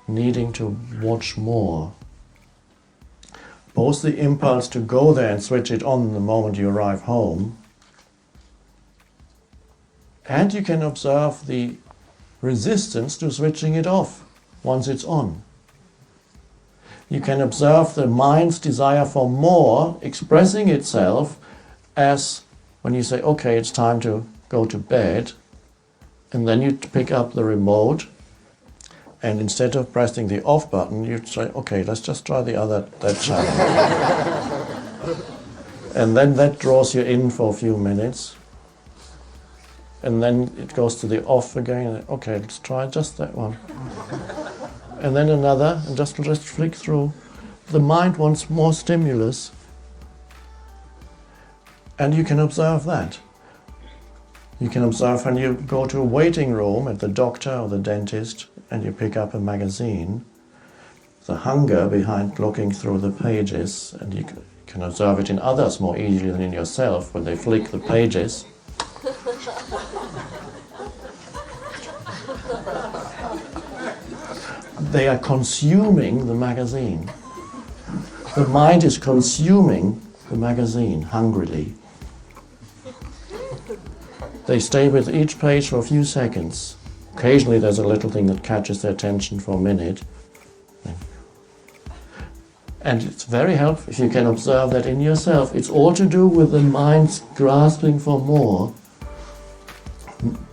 needing to watch more. Both the impulse to go there and switch it on the moment you arrive home, and you can observe the resistance to switching it off once it's on. You can observe the mind's desire for more expressing itself as when you say, okay, it's time to go to bed, and then you pick up the remote, and instead of pressing the off button, you say, okay, let's just try that channel. And then that draws you in for a few minutes. And then it goes to the off again. Okay, let's try just that one. And then another, and just flick through. The mind wants more stimulus. And you can observe that. You can observe when you go to a waiting room at the doctor or the dentist and you pick up a magazine, the hunger behind looking through the pages, and you can observe it in others more easily than in yourself when they flick the pages. They are consuming the magazine. The mind is consuming the magazine hungrily. They stay with each page for a few seconds. Occasionally there's a little thing that catches their attention for a minute. And it's very helpful if you can observe that in yourself. It's all to do with the mind's grasping for more.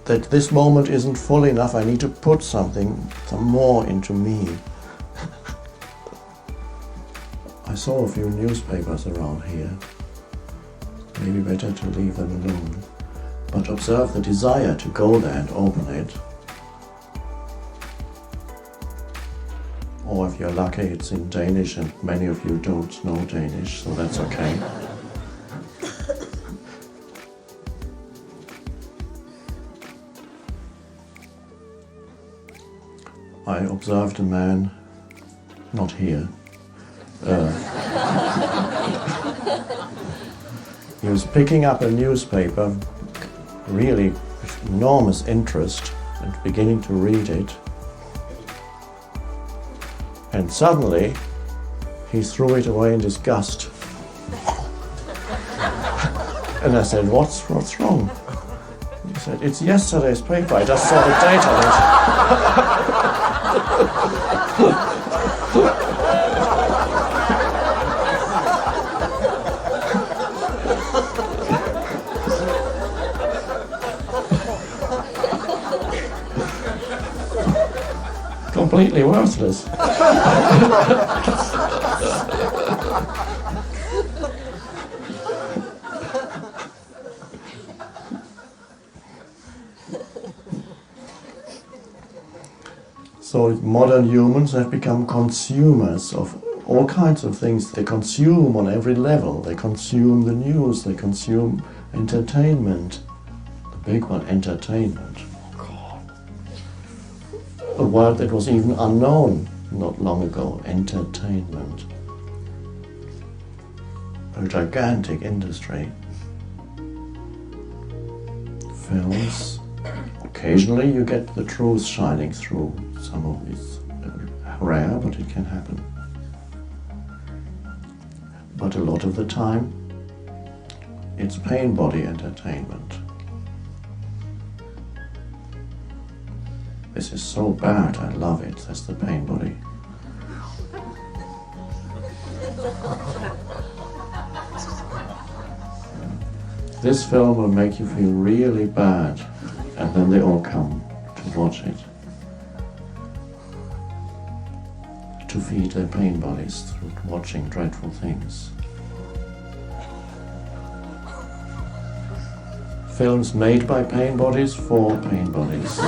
That this moment isn't full enough, I need to put some more into me. I saw a few newspapers around here. Maybe better to leave them alone. But observe the desire to go there and open it. Or if you're lucky, it's in Danish, and many of you don't know Danish, so that's okay. I observed a man, not here. He was picking up a newspaper, really with enormous interest, and beginning to read it. And suddenly, he threw it away in disgust. And I said, what's wrong? He said, it's yesterday's paper, I just saw the date on it. Completely worthless. So modern humans have become consumers of all kinds of things. They consume on every level. They consume the news, they consume entertainment. The big one, entertainment. A word that was even unknown not long ago, entertainment. A gigantic industry. Films. Occasionally you get the truth shining through. Some of it's rare, but it can happen. But a lot of the time, it's pain body entertainment. This is so bad, I love it. That's the pain body. This film will make you feel really bad, and then they all come to watch it. To feed their pain bodies through watching dreadful things. Films made by pain bodies for pain bodies.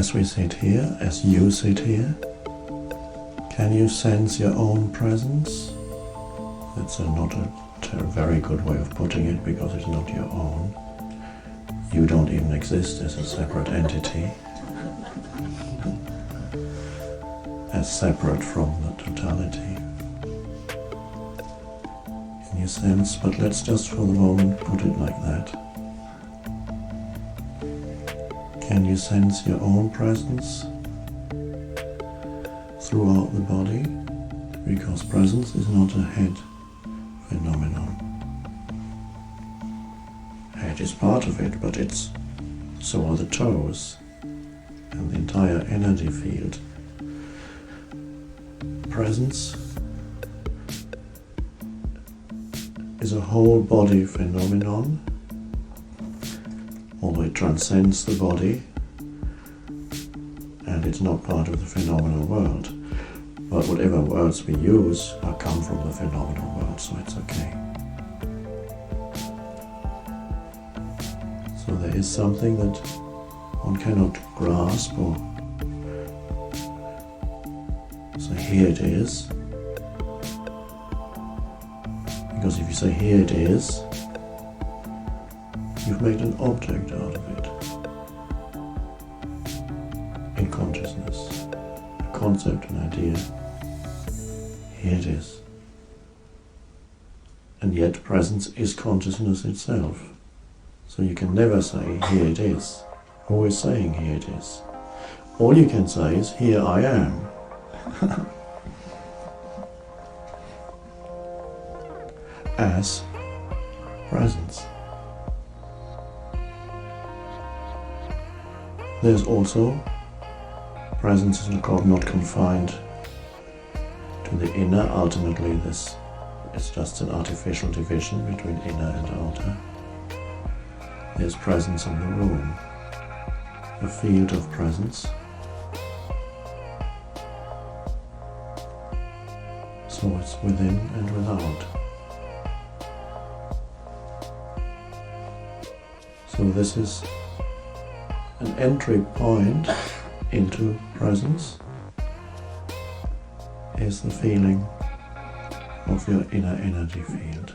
as we sit here, as you sit here, can you sense your own presence? That's not a very good way of putting it, because it's not your own. You don't even exist as a separate entity, as separate from the totality. Can you sense? But let's just for the moment put it like that. Can you sense your own presence throughout the body? Because presence is not a head phenomenon. Head is part of it, but so are the toes and the entire energy field. Presence is a whole body phenomenon, although it transcends the body and it's not part of the phenomenal world. But whatever words we use come from the phenomenal world, so it's okay. So there is something that one cannot grasp or say, here it is. Because if you say, here it is, you've made an object out of it. In consciousness. A concept, an idea. Here it is. And yet presence is consciousness itself. So you can never say, here it is. Always saying, here it is. All you can say is, here I am. As presence. There's also presence is not confined to the inner. Ultimately this is just an artificial division between inner and outer. There's presence in the room, a field of presence. So it's within and without. So this is an entry point into presence, is the feeling of your inner energy field.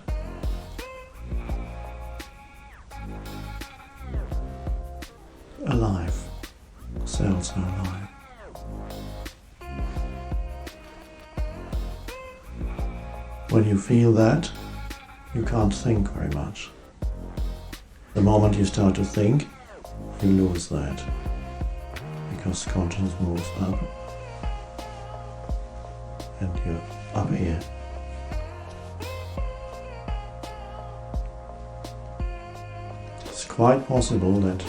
Alive. Cells are alive. When you feel that, you can't think very much. The moment you start to think, you lose that, because consciousness moves up and you're up here. It's quite possible that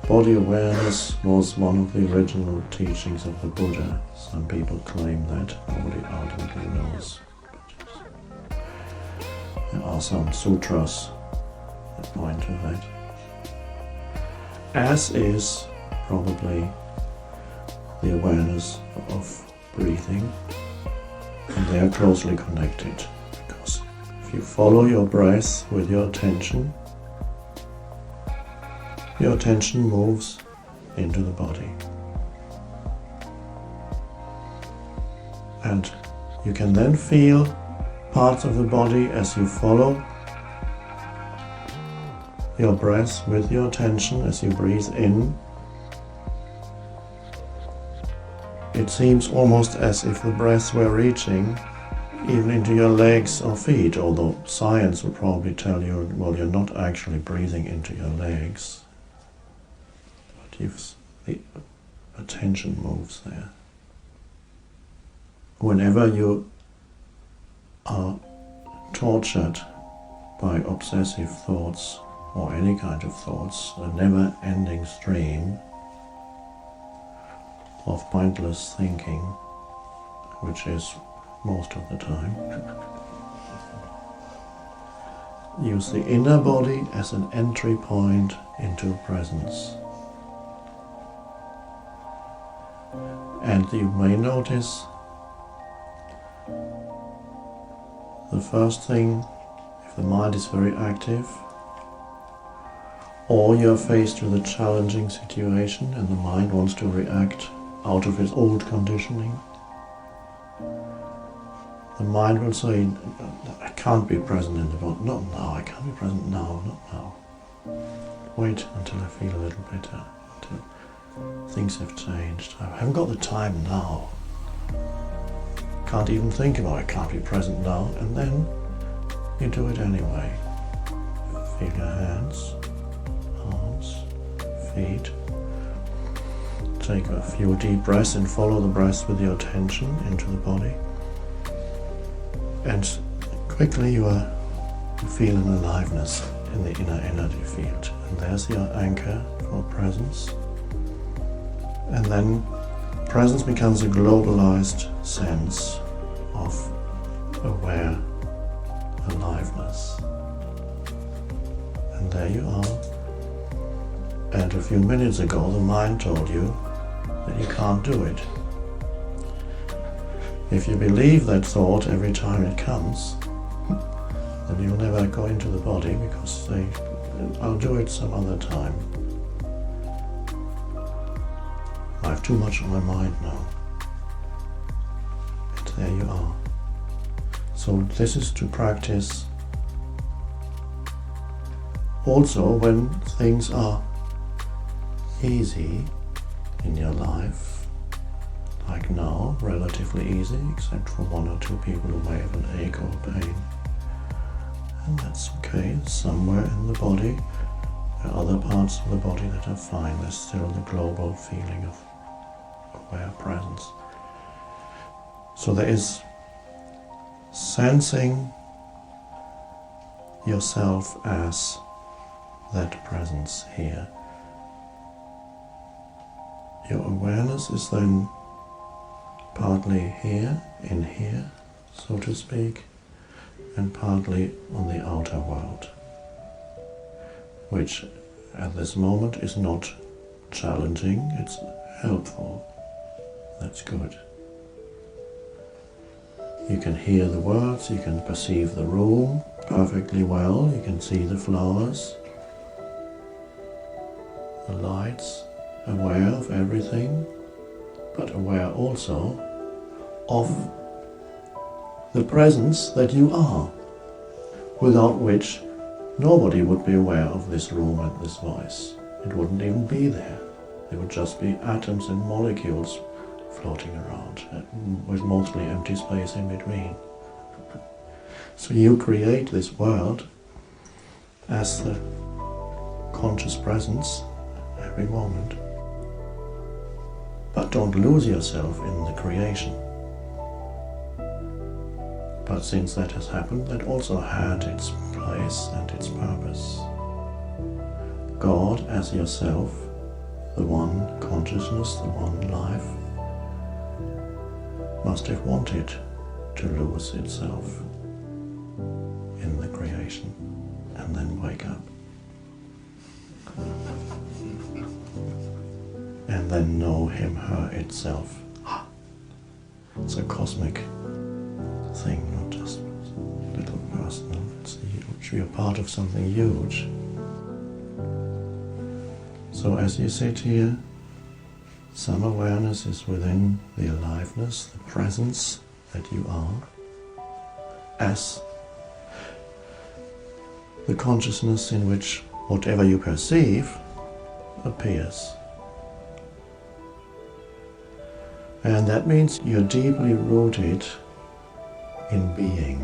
body awareness was one of the original teachings of the Buddha. Some people claim that, nobody ultimately knows. There are some sutras that point to that. As is probably the awareness of breathing, and they are closely connected, because if you follow your breath with your attention moves into the body. And you can then feel parts of the body as you follow your breath with your attention as you breathe in. It seems almost as if the breath were reaching even into your legs or feet, although science will probably tell you, well, you're not actually breathing into your legs. The attention moves there. Whenever you are tortured by obsessive thoughts or any kind of thoughts, a never-ending stream of pointless thinking, which is most of the time, use the inner body as an entry point into presence. And you may notice the first thing, if the mind is very active, Or you're faced with a challenging situation and the mind wants to react out of its old conditioning. The mind will say, I can't be present in the body. Not now, I can't be present now, not now. Wait until I feel a little better, until things have changed. I haven't got the time now. Can't even think about it, I can't be present now. And then you do it anyway. Feel your hands, arms, feet. Take a few deep breaths and follow the breath with your attention into the body. And quickly you feel an aliveness in the inner energy field. And there's your anchor for presence. And then presence becomes a globalized sense of aware aliveness. And there you are. And a few minutes ago the mind told you that you can't do it. If you believe that thought every time it comes, then you'll never go into the body because I'll do it some other time. I have too much on my mind now. And there you are. So this is to practice also when things are easy in your life. Like now, relatively easy, except for one or two people who may have an ache or pain. And that's okay. Somewhere in the body, there are other parts of the body that are fine. There's still the global feeling of aware presence. So there is sensing yourself as that presence here. Your awareness is then partly here, in here, so to speak, and partly on the outer world, which at this moment is not challenging, it's helpful. That's good. You can hear the words, you can perceive the room perfectly well, you can see the flowers, the lights, aware of everything, but aware also of the presence that you are, without which nobody would be aware of this room and this voice. It wouldn't even be there. There would just be atoms and molecules floating around, with mostly empty space in between. So you create this world as the conscious presence every moment. But don't lose yourself in the creation. But since that has happened, that also had its place and its purpose. God as yourself, the one consciousness, the one life, must have wanted to lose itself in the creation and then wake up. And then know him, her, itself. It's a cosmic thing, not just little personal. It's huge. You're part of something huge. So as you sit here, some awareness is within the aliveness, the presence that you are, as the consciousness in which whatever you perceive appears. And that means you're deeply rooted in being.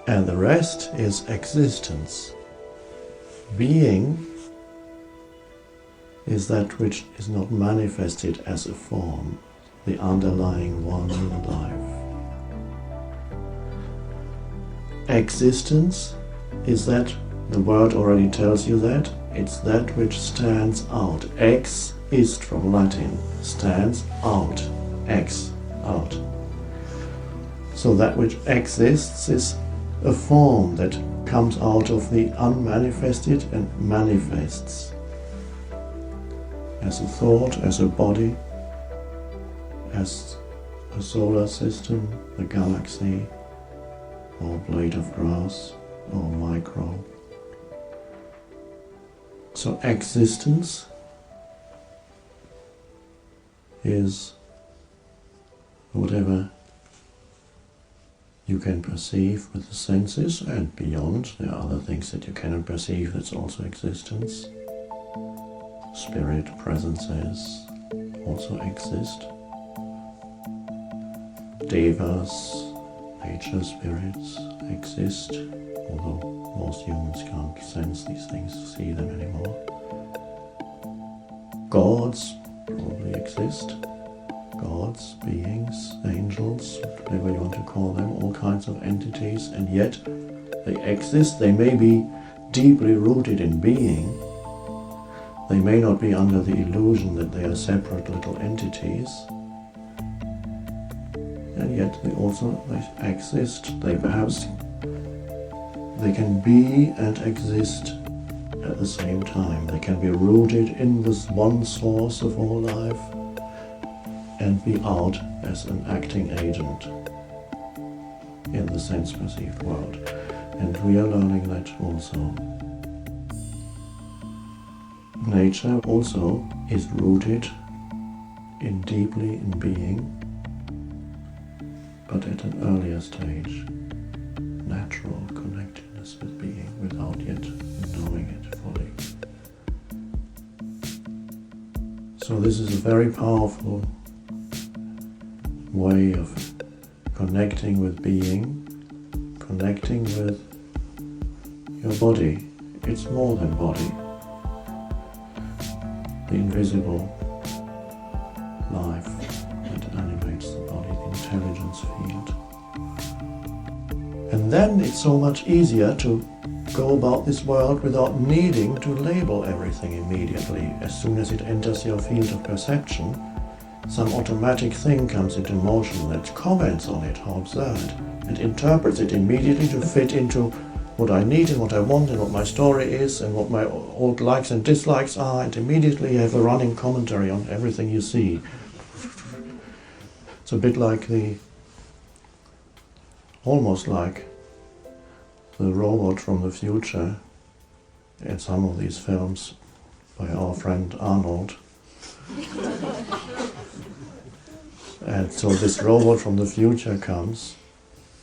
And the rest is existence. Being is that which is not manifested as a form, the underlying one in life. Existence is that, the word already tells you that, it's that which stands out. Ex ist from Latin, stands out. Ex, out. So that which exists is a form that comes out of the unmanifested and manifests. As a thought, as a body, as a solar system, the galaxy, or blade of grass, or microbe. So existence is whatever you can perceive with the senses, and beyond there are other things that you cannot perceive, that's also existence. Spirit presences also exist. Devas, nature spirits, exist, although most humans can't sense these things, see them anymore. Gods probably exist. Gods, beings, angels, whatever you want to call them, all kinds of entities, and yet they exist. They may be deeply rooted in being. They may not be under the illusion that they are separate little entities. And yet they exist. They can be and exist at the same time. They can be rooted in this one source of all life and be out as an acting agent in the sense-perceived world. And we are learning that also. Nature also is rooted deeply in being, but at an earlier stage, natural connectedness with being without yet knowing it fully. So this is a very powerful way of connecting with being, connecting with your body. It's more than body. The invisible life that animates the body, the intelligence field. And then it's so much easier to go about this world without needing to label everything immediately. As soon as it enters your field of perception, some automatic thing comes into motion that comments on it, how absurd, and interprets it immediately to fit into what I need and what I want and what my story is and what my old likes and dislikes are, and immediately you have a running commentary on everything you see. It's a bit like almost like the robot from the future in some of these films by our friend Arnold. And so this robot from the future comes,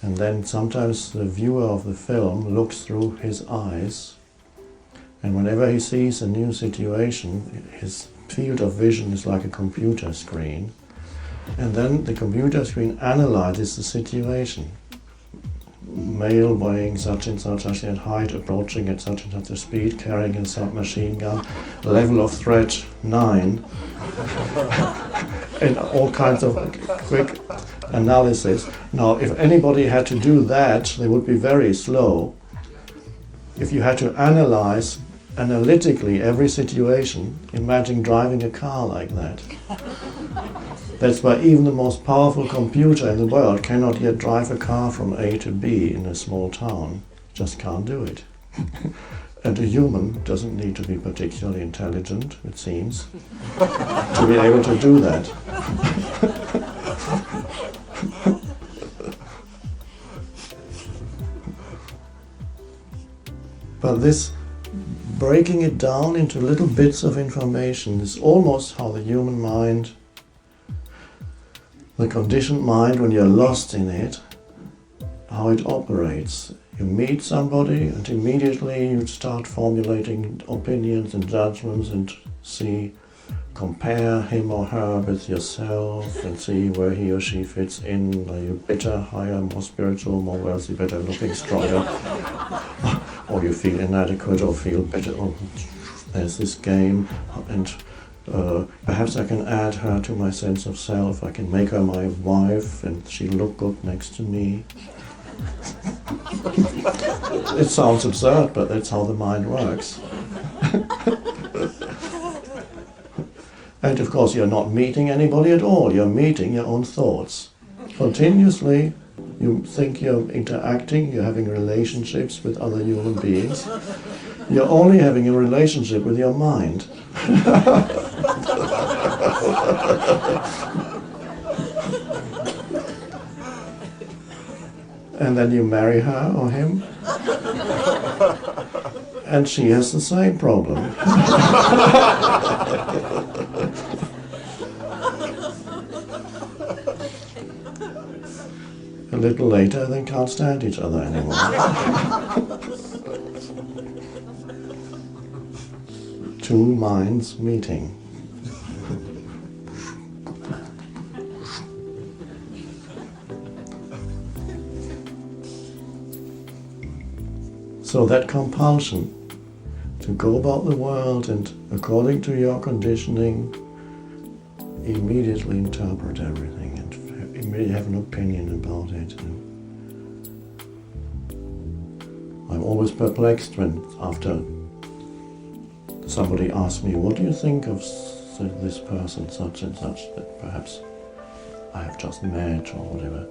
and then sometimes the viewer of the film looks through his eyes, and whenever he sees a new situation, his field of vision is like a computer screen, and then the computer screen analyzes the situation. Male weighing such and such height, approaching at such and such a speed, carrying a submachine gun, level of threat 9, and all kinds of quick analysis. Now, if anybody had to do that, they would be very slow. If you had to analyze analytically every situation, imagine driving a car like that. That's why even the most powerful computer in the world cannot yet drive a car from A to B in a small town. Just can't do it. And a human doesn't need to be particularly intelligent, it seems, to be able to do that. But this breaking it down into little bits of information is almost how the human mind, the conditioned mind, when you're lost in it, how it operates. You meet somebody and immediately you start formulating opinions and judgments and compare him or her with yourself and see where he or she fits in. Are you better, higher, more spiritual, more wealthy, better looking, stronger? Or you feel inadequate or feel better. Or there's this game, and perhaps I can add her to my sense of self. I can make her my wife and she'll look good next to me. It sounds absurd, but that's how the mind works. And of course you're not meeting anybody at all, you're meeting your own thoughts. Continuously you think you're interacting, you're having relationships with other human beings. You're only having a relationship with your mind. And then you marry her or him, and she has the same problem. A little later, they can't stand each other anymore. Two minds meeting. So that compulsion to go about the world and, according to your conditioning, immediately interpret everything and immediately have an opinion about it. I'm always perplexed when, after somebody asks me, what do you think of this person, such and such, that perhaps I have just met or whatever.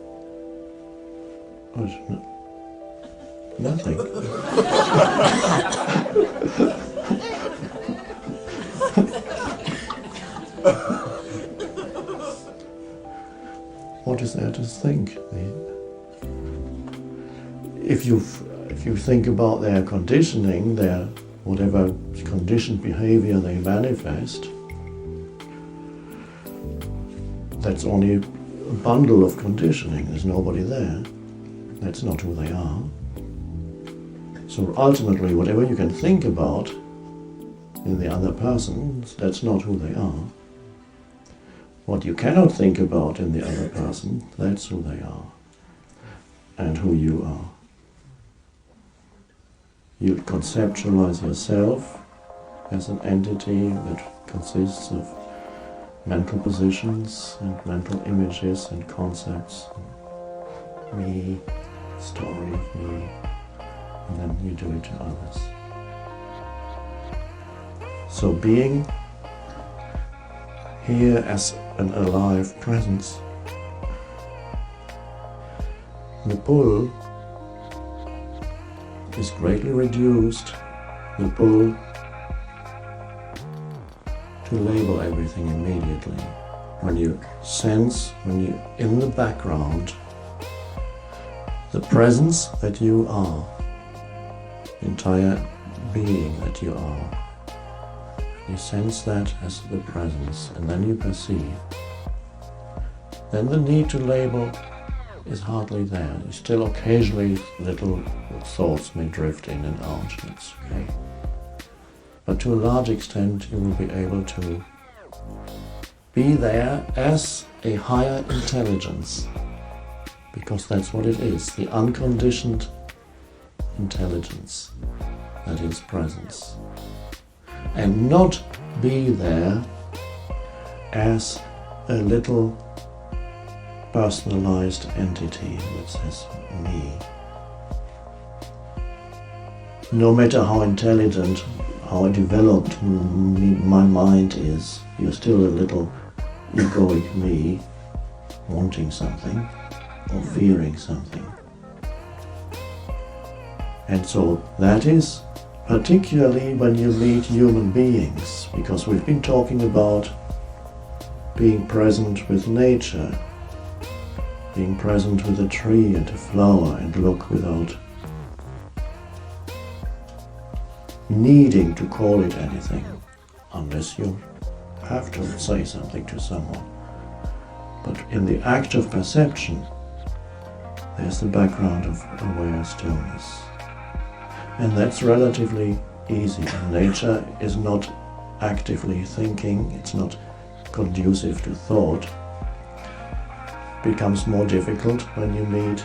Oh, nothing. What is there to think? If you think about their conditioning, their whatever conditioned behavior they manifest, that's only a bundle of conditioning. There's nobody there. That's not who they are. So ultimately, whatever you can think about in the other person, that's not who they are. What you cannot think about in the other person, that's who they are and who you are. You conceptualize yourself as an entity that consists of mental positions and mental images and concepts. Me, story of me, and then you do it to others. So being here as an alive presence, the pull is greatly reduced, the pull to label everything immediately. When you sense, when you're in the background, the presence that you are, the entire being that you are, you sense that as the presence, and then you perceive. Then the need to label is hardly there. Still occasionally little thoughts may drift in and out, that's okay. But to a large extent you will be able to be there as a higher intelligence, because that's what it is, the unconditioned intelligence that is presence. And not be there as a little personalized entity that says me. No matter how intelligent, how developed my mind is, you're still a little egoic me, wanting something or fearing something. And so that is particularly when you meet human beings, because we've been talking about being present with nature, being present with a tree and a flower and look without needing to call it anything, unless you have to say something to someone. But in the act of perception, there's the background of aware stillness. And that's relatively easy. Nature is not actively thinking, it's not conducive to thought. It becomes more difficult when you meet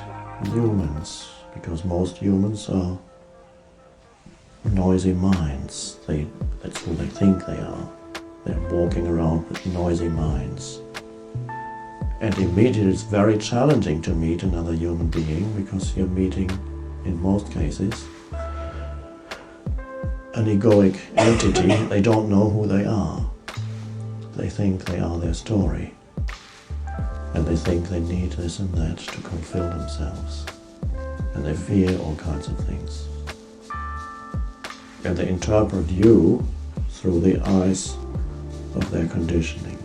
humans, because most humans are noisy minds. That's who they think they are. They're walking around with noisy minds. And immediately it's very challenging to meet another human being, because you're meeting, in most cases, an egoic entity. They don't know who they are. They think they are their story. And they think they need this and that to fulfill themselves. And they fear all kinds of things. And they interpret you through the eyes of their conditioning.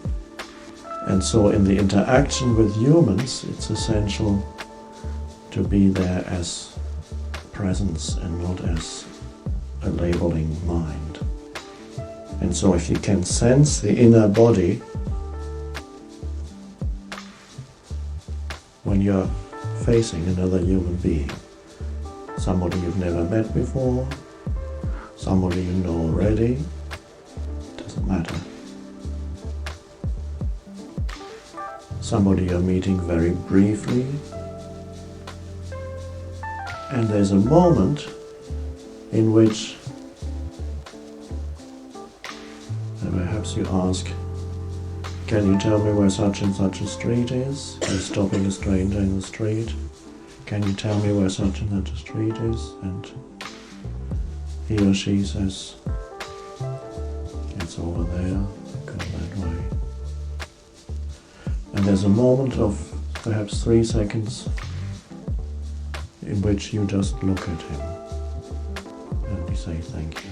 And so in the interaction with humans, it's essential to be there as presence and not as a labeling mind. And so if you can sense the inner body when you're facing another human being, somebody you've never met before, somebody you know already, doesn't matter. Somebody you're meeting very briefly, and there's a moment in which perhaps you ask, can you tell me where such and such a street is? You're stopping a stranger in the street. Can you tell me where such and such a street is? And he or she says, it's over there, go that way. And there's a moment of perhaps 3 seconds in which you just look at him and you say thank you.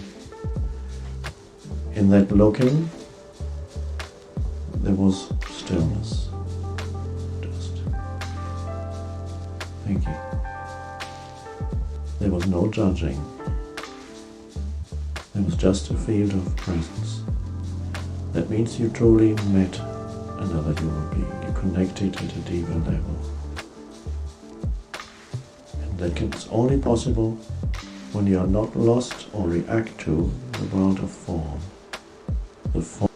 In that looking, there was stillness. Just thank you. There was no judging. There was just a field of presence. That means you truly met another human being. You connected at a deeper level. And that is only possible when you are not lost or react to the world of form. The form